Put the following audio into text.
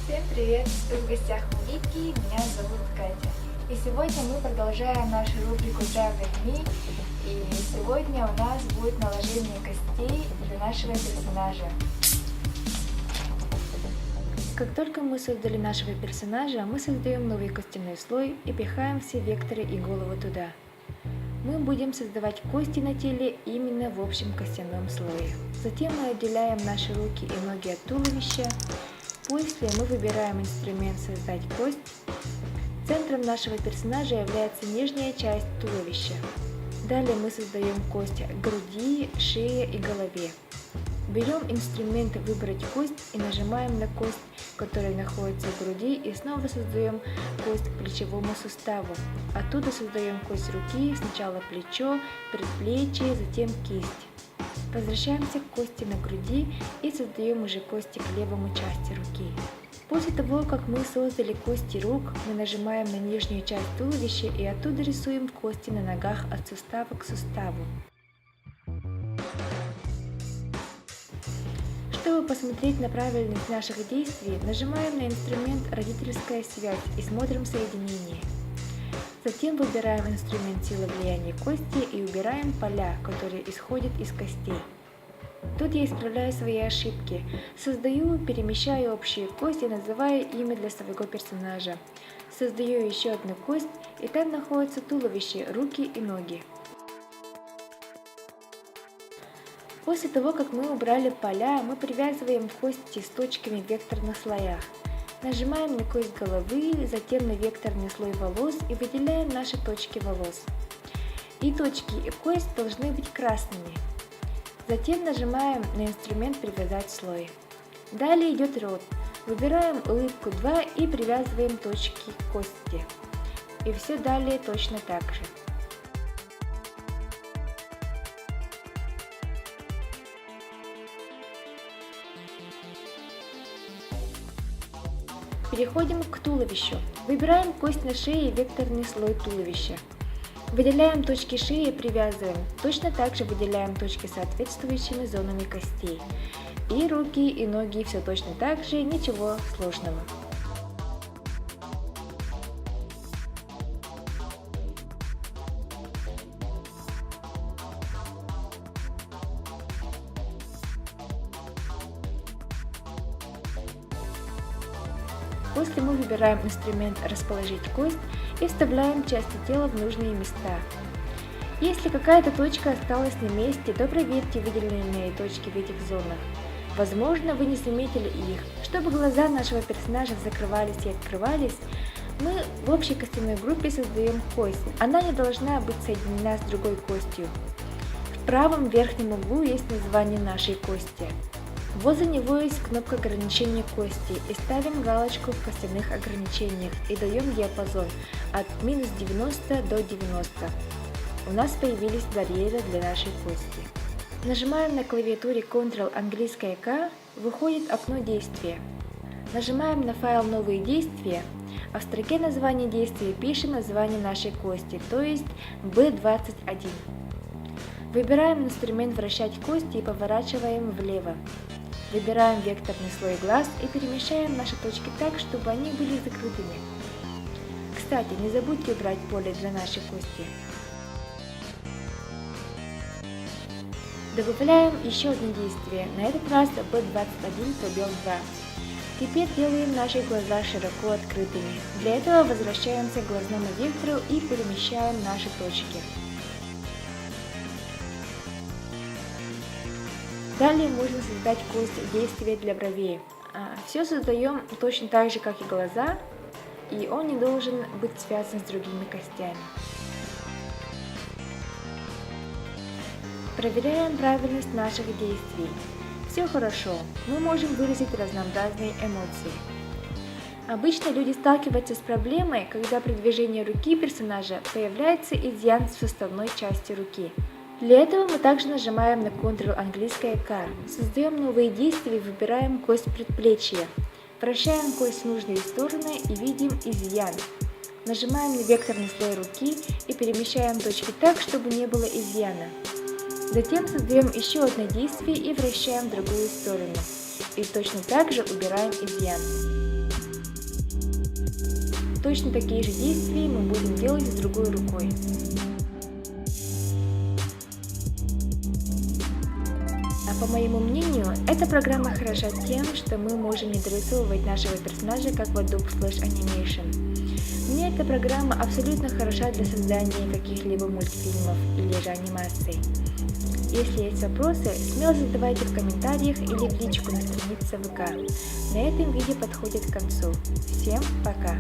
Всем привет! Вы в гостях у Вики, меня зовут Катя. И сегодня мы продолжаем нашу рубрику Travel with Me. И сегодня у нас будет наложение костей для нашего персонажа. Как только мы создали нашего персонажа, мы создаем новый костяной слой и пихаем все векторы и голову туда. Мы будем создавать кости на теле именно в общем костяном слое. Затем мы отделяем наши руки и ноги от туловища. После мы выбираем инструмент «Создать кость». Центром нашего персонажа является нижняя часть туловища. Далее мы создаем кость груди, шее и голове. Берем инструмент «Выбрать кость» и нажимаем на кость, которая находится в груди, и снова создаем кость к плечевому суставу. Оттуда создаем кость руки, сначала плечо, предплечье, затем кисть. Возвращаемся к кости на груди и создаем уже кости к левому части руки. После того, как мы создали кости рук, мы нажимаем на нижнюю часть туловища и оттуда рисуем кости на ногах от сустава к суставу. Чтобы посмотреть на правильность наших действий, нажимаем на инструмент «Родительская связь» и смотрим соединение. Затем выбираем инструмент «Сила влияния кости» и убираем поля, которые исходят из костей. Тут я исправляю свои ошибки, создаю, перемещаю общие кости, называю имя для своего персонажа. Создаю еще одну кость, и там находится туловище, руки и ноги. После того, как мы убрали поля, мы привязываем кости с точками в векторных слоях. Нажимаем на кость головы, затем на векторный слой волос и выделяем наши точки волос. И точки, и кость должны быть красными. Затем нажимаем на инструмент «Привязать слой». Далее идет рот. Выбираем улыбку 2 и привязываем точки к кости. И все далее точно так же. Переходим к туловищу. Выбираем кость на шее и векторный слой туловища. Выделяем точки шеи и привязываем. Точно так же выделяем точки с соответствующими зонами костей. И руки, и ноги все точно так же, ничего сложного. После мы выбираем инструмент «Расположить кость» и вставляем части тела в нужные места. Если какая-то точка осталась на месте, то проверьте выделенные точки в этих зонах. Возможно, вы не заметили их. Чтобы глаза нашего персонажа закрывались и открывались, мы в общей костяной группе создаем кость. Она не должна быть соединена с другой костью. В правом верхнем углу есть название нашей кости. Возле него есть кнопка ограничения кости, и ставим галочку в костяных ограничениях и даем диапазон от минус 90 до 90. У нас появились барьеры для нашей кости. Нажимаем на клавиатуре Ctrl английская К, выходит окно действия. Нажимаем на файл «Новые действия», а в строке названия действия пишем название нашей кости, то есть B21. Выбираем инструмент «Вращать кости» и поворачиваем влево. Выбираем векторный слой глаз и перемещаем наши точки так, чтобы они были закрытыми. Кстати, не забудьте убрать поле для нашей кости. Добавляем еще одно действие, на этот раз B21 пробел 2. Теперь делаем наши глаза широко открытыми. Для этого возвращаемся к глазному вектору и перемещаем наши точки. Далее можно создать кость действия для бровей. Все создаем точно так же, как и глаза, и он не должен быть связан с другими костями. Проверяем правильность наших действий. Все хорошо, мы можем выразить разнообразные эмоции. Обычно люди сталкиваются с проблемой, когда при движении руки персонажа появляется изъян в составной части руки. Для этого мы также нажимаем на Ctrl английская К, создаем новые действия и выбираем кость предплечья. Вращаем кость в нужные стороны и видим изъян. Нажимаем на векторный слой руки и перемещаем точки так, чтобы не было изъяна. Затем создаем еще одно действие и вращаем в другую сторону. И точно так же убираем изъян. Точно такие же действия мы будем делать с другой рукой. А по моему мнению, эта программа хороша тем, что мы можем не дорисовывать нашего персонажа как в Adobe Flash Animation. Мне эта программа абсолютно хороша для создания каких-либо мультфильмов или же анимаций. Если есть вопросы, смело задавайте в комментариях или в личку на странице ВК. На этом видео подходит к концу. Всем пока!